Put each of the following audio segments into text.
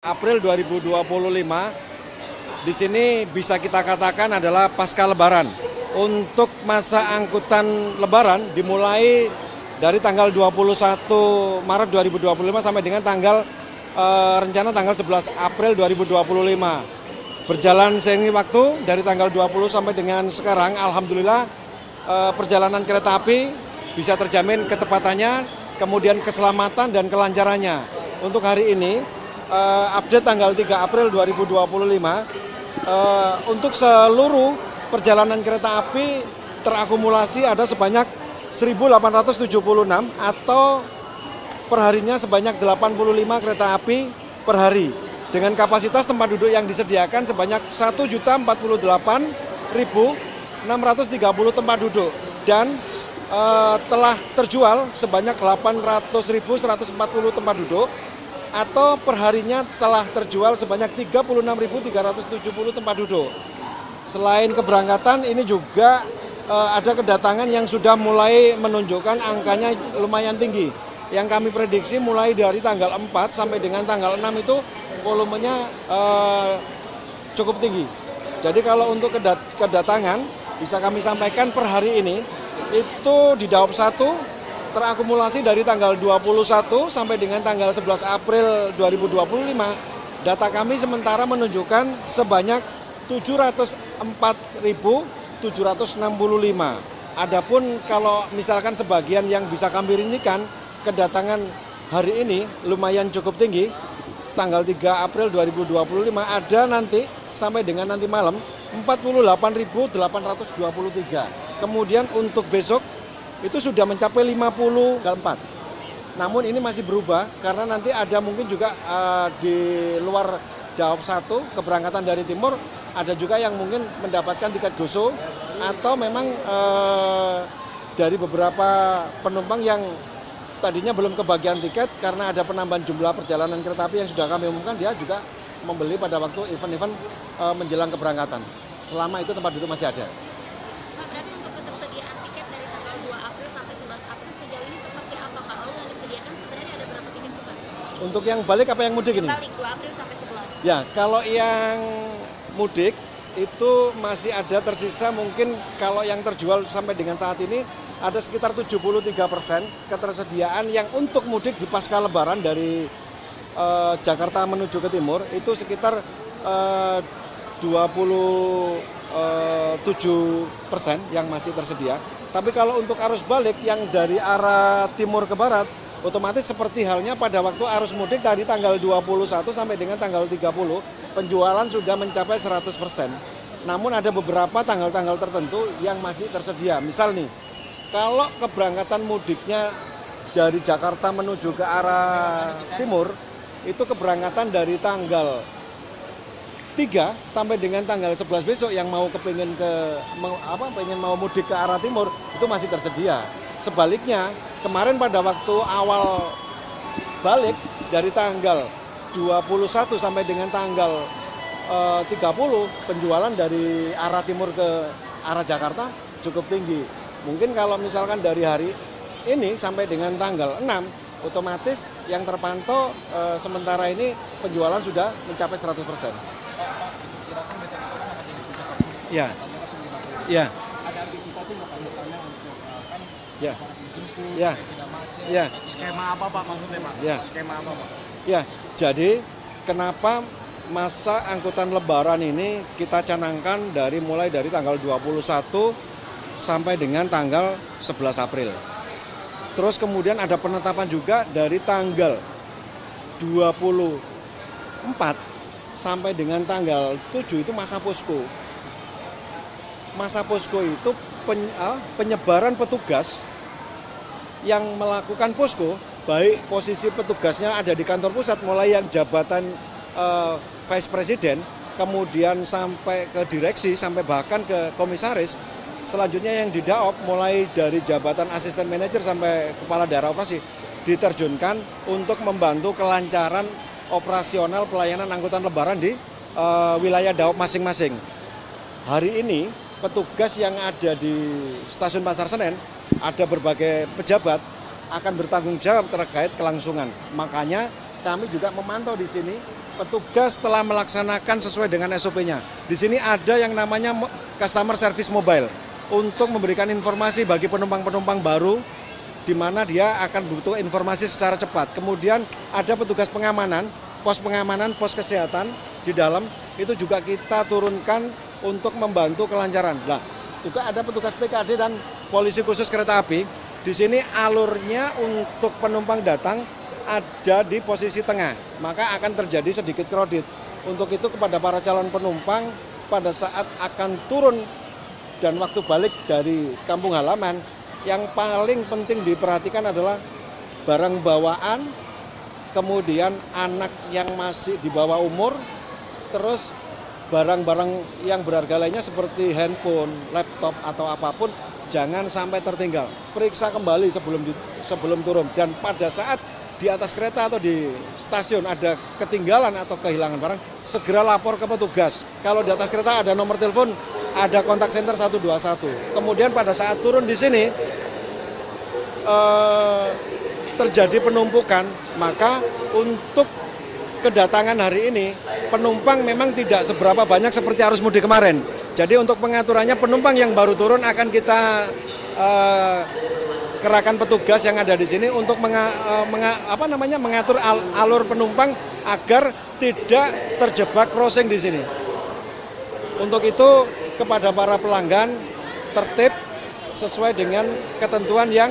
April 2025 di sini bisa kita katakan adalah pasca Lebaran. Untuk masa angkutan Lebaran dimulai dari tanggal 21 Maret 2025 sampai dengan rencana tanggal 11 April 2025. Berjalan seiring waktu dari tanggal 20 sampai dengan sekarang, alhamdulillah perjalanan kereta api bisa terjamin ketepatannya, kemudian keselamatan dan kelancarannya. Untuk hari ini update tanggal 3 April 2025 untuk seluruh perjalanan kereta api terakumulasi ada sebanyak 1.876 atau perharinya sebanyak 85 kereta api per hari dengan kapasitas tempat duduk yang disediakan sebanyak 1.048.630 tempat duduk dan telah terjual sebanyak 800.140 tempat duduk atau perharinya telah terjual sebanyak 36.370 tempat duduk. Selain keberangkatan, ini juga ada kedatangan yang sudah mulai menunjukkan angkanya lumayan tinggi. Yang kami prediksi mulai dari tanggal 4 sampai dengan tanggal 6 itu volumenya cukup tinggi. Jadi kalau untuk kedatangan bisa kami sampaikan per hari ini itu di Daop 1 terakumulasi dari tanggal 21 sampai dengan tanggal 11 April 2025, data kami sementara menunjukkan sebanyak 704.765. Adapun kalau misalkan sebagian yang bisa kami rincikan, kedatangan hari ini lumayan cukup tinggi, tanggal 3 April 2025 ada nanti sampai dengan nanti malam 48.823. Kemudian untuk besok itu sudah mencapai 54. Namun ini masih berubah karena nanti ada mungkin juga di luar Daop 1 keberangkatan dari timur ada juga yang mungkin mendapatkan tiket GoSo atau memang dari beberapa penumpang yang tadinya belum kebagian tiket karena ada penambahan jumlah perjalanan kereta api yang sudah kami umumkan, dia juga membeli pada waktu event-event menjelang keberangkatan. Selama itu tempat duduk masih ada. Untuk yang balik apa yang mudik ini? Balik 2 April sampai 11. Ya, kalau yang mudik itu masih ada tersisa, mungkin kalau yang terjual sampai dengan saat ini ada sekitar 73% ketersediaan yang untuk mudik di pasca Lebaran dari Jakarta menuju ke timur itu sekitar 27% yang masih tersedia. Tapi kalau untuk arus balik yang dari arah timur ke barat, otomatis seperti halnya pada waktu arus mudik dari tanggal 21 sampai dengan tanggal 30, penjualan sudah mencapai 100%. Namun ada beberapa tanggal-tanggal tertentu yang masih tersedia. Misal nih, kalau keberangkatan mudiknya dari Jakarta menuju ke arah timur, itu keberangkatan dari tanggal 3 sampai dengan tanggal 11 besok yang pengen mau mudik ke arah timur, itu masih tersedia. Sebaliknya, kemarin pada waktu awal balik dari tanggal 21 sampai dengan tanggal 30, penjualan dari arah timur ke arah Jakarta cukup tinggi. Mungkin kalau misalkan dari hari ini sampai dengan tanggal 6, otomatis yang terpantau sementara ini penjualan sudah mencapai 100%. Ya, ya. Ya, ya, ya. Skema apa Pak maksudnya Pak? Ya. Skema apa Pak? Ya, jadi kenapa masa angkutan Lebaran ini kita canangkan mulai dari tanggal 21 sampai dengan tanggal 11 April. Terus kemudian ada penetapan juga dari tanggal 24 sampai dengan tanggal 7 itu masa posko. Masa posko itu penyebaran petugas yang melakukan posko, baik posisi petugasnya ada di kantor pusat mulai yang jabatan vice president, kemudian sampai ke direksi, sampai bahkan ke komisaris. Selanjutnya yang di Daop mulai dari jabatan asisten manajer sampai kepala daerah operasi diterjunkan untuk membantu kelancaran operasional pelayanan angkutan Lebaran di wilayah Daop masing-masing. Hari ini petugas yang ada di stasiun Pasar Senen, ada berbagai pejabat akan bertanggung jawab terkait kelangsungan. Makanya kami juga memantau di sini petugas telah melaksanakan sesuai dengan SOP-nya. Di sini ada yang namanya customer service mobile untuk memberikan informasi bagi penumpang-penumpang baru di mana dia akan butuh informasi secara cepat. Kemudian ada petugas pengamanan, pos kesehatan di dalam itu juga kita turunkan untuk membantu kelancaran. Nah, juga ada petugas PKD dan polisi khusus kereta api. Di sini alurnya untuk penumpang datang ada di posisi tengah, maka akan terjadi sedikit kredit. Untuk itu kepada para calon penumpang pada saat akan turun dan waktu balik dari kampung halaman, yang paling penting diperhatikan adalah barang bawaan, kemudian anak yang masih di bawah umur, terus barang-barang yang berharga lainnya seperti handphone, laptop atau apapun jangan sampai tertinggal. Periksa kembali sebelum turun, dan pada saat di atas kereta atau di stasiun ada ketinggalan atau kehilangan barang, segera lapor ke petugas. Kalau di atas kereta ada nomor telepon, ada kontak center 121. Kemudian pada saat turun di sini terjadi penumpukan, maka untuk kedatangan hari ini penumpang memang tidak seberapa banyak seperti arus mudik kemarin. Jadi untuk pengaturannya, penumpang yang baru turun akan kita kerahkan petugas yang ada di sini untuk mengatur alur penumpang agar tidak terjebak crossing di sini. Untuk itu kepada para pelanggan tertib sesuai dengan ketentuan yang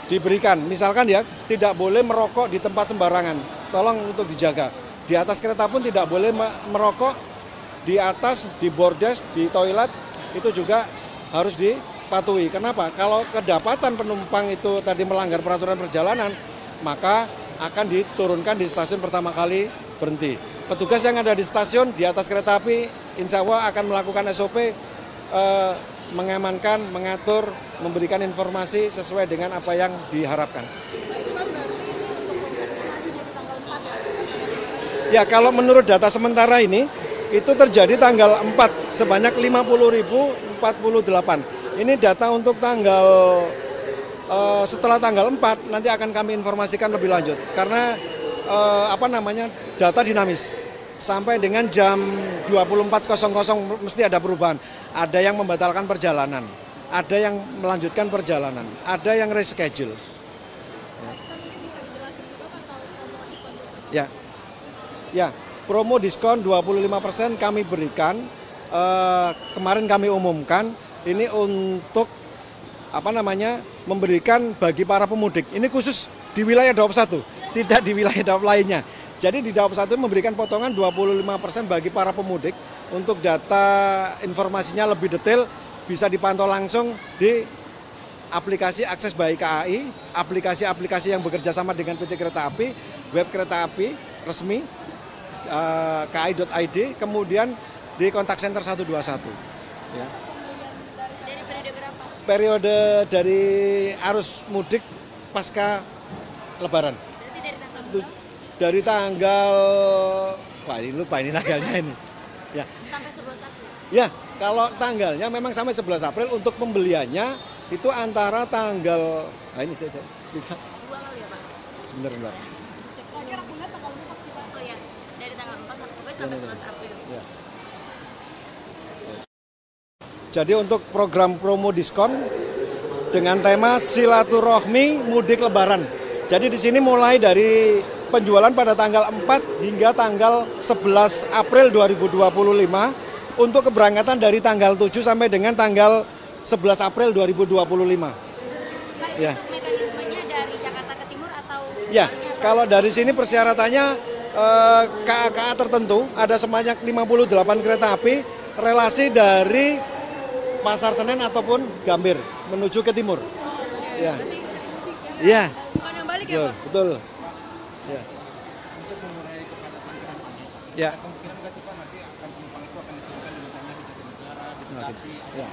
diberikan. Misalkan ya, tidak boleh merokok di tempat sembarangan. Tolong untuk dijaga. Di atas kereta pun tidak boleh merokok, di atas, di bordes, di toilet itu juga harus dipatuhi. Kenapa? Kalau kedapatan penumpang itu tadi melanggar peraturan perjalanan, maka akan diturunkan di stasiun pertama kali berhenti. Petugas yang ada di stasiun di atas kereta api insya Allah akan melakukan SOP, mengamankan, mengatur, memberikan informasi sesuai dengan apa yang diharapkan. Ya, kalau menurut data sementara ini, itu terjadi tanggal 4 sebanyak 50.048. Ini data untuk tanggal setelah tanggal 4 nanti akan kami informasikan lebih lanjut. Karena data dinamis. Sampai dengan jam 24.00 mesti ada perubahan. Ada yang membatalkan perjalanan, ada yang melanjutkan perjalanan, ada yang reschedule. Ya. Ya, promo diskon 25% kami berikan. Kemarin kami umumkan ini untuk memberikan bagi para pemudik. Ini khusus di wilayah Daop 1, tidak di wilayah Daop lainnya. Jadi di Daop 1 memberikan potongan 25% bagi para pemudik. Untuk data informasinya lebih detail bisa dipantau langsung di aplikasi Akses Bayi KAI, aplikasi-aplikasi yang bekerja sama dengan PT Kereta Api, web kereta api resmi kai.id, kemudian di kontak center 121. Ya. Dari periode berapa? Periode dari arus mudik pasca Lebaran. Berarti dari tanggal Dari tanggal, wah ini lupa ini tanggalnya ini. Ya. sampai 11 April. Ya, kalau tanggalnya memang sampai 11 April, untuk pembeliannya itu antara tanggal, nah ini saya lihat. 2 kali ya Pak? Sebentar. Kira-kira aku lihat tanggal 4 sih Pak. Oh ya, dari tanggal 4 sampai 11 April. Ya. Jadi untuk program promo diskon dengan tema silaturahmi mudik Lebaran. Jadi di sini mulai dari penjualan pada tanggal 4 hingga tanggal 11 April 2025 untuk keberangkatan dari tanggal 7 sampai dengan tanggal 11 April 2025. Ya. Untuk mekanismenya dari Jakarta ke Timur atau? Ya, kalau dari sini persyaratannya KA-KA tertentu ada sebanyak 58 kereta api relasi dari Pasar Senen ataupun Gambir menuju ke timur. Ya. Iya. Bukan yang balik ya Pak? Betul. Ya. Untuk mengurangi kepadatan kereta, Ya. kemungkinan nggak sih Pak nanti akan penumpang itu akan diturunkan di misalnya di Jatinegara, di Bekasi, Ya.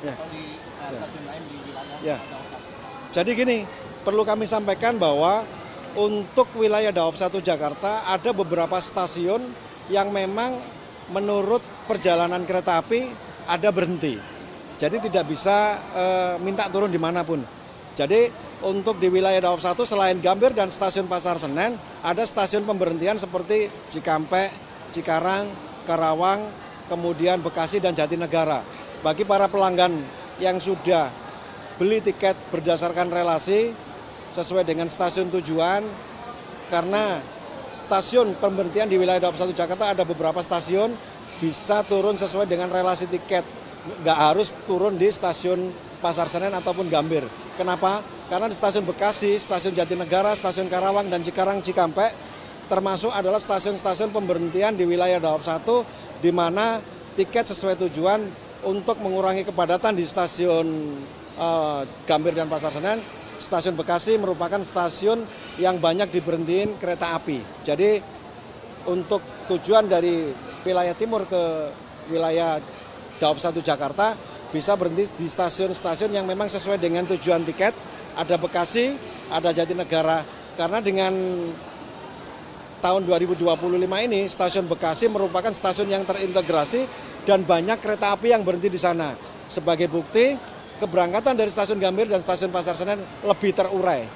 Ya. atau di stasiun lain di wilayah Ya. Daop 1. Jadi gini, perlu kami sampaikan bahwa untuk wilayah Daop 1 Jakarta ada beberapa stasiun yang memang menurut perjalanan kereta api ada berhenti. Jadi tidak bisa minta turun dimanapun. Jadi untuk di wilayah Daop 1 selain Gambir dan stasiun Pasar Senen, ada stasiun pemberhentian seperti Cikampek, Cikarang, Karawang, kemudian Bekasi dan Jatinegara. Bagi para pelanggan yang sudah beli tiket berdasarkan relasi sesuai dengan stasiun tujuan, karena stasiun pemberhentian di wilayah Daop 1 Jakarta ada beberapa stasiun bisa turun sesuai dengan relasi tiket. Nggak harus turun di stasiun Pasar Senen ataupun Gambir. Kenapa? Karena di stasiun Bekasi, stasiun Jatinegara, stasiun Karawang, dan Cikarang Cikampek termasuk adalah stasiun-stasiun pemberhentian di wilayah Daop 1 di mana tiket sesuai tujuan untuk mengurangi kepadatan di stasiun Gambir dan Pasar Senen. Stasiun Bekasi merupakan stasiun yang banyak diberhentiin kereta api. Jadi untuk tujuan dari wilayah timur ke wilayah Daop 1 Jakarta bisa berhenti di stasiun-stasiun yang memang sesuai dengan tujuan tiket. Ada Bekasi, ada Jatinegara. Karena dengan tahun 2025 ini stasiun Bekasi merupakan stasiun yang terintegrasi dan banyak kereta api yang berhenti di sana. Sebagai bukti, keberangkatan dari stasiun Gambir dan stasiun Pasar Senen lebih terurai.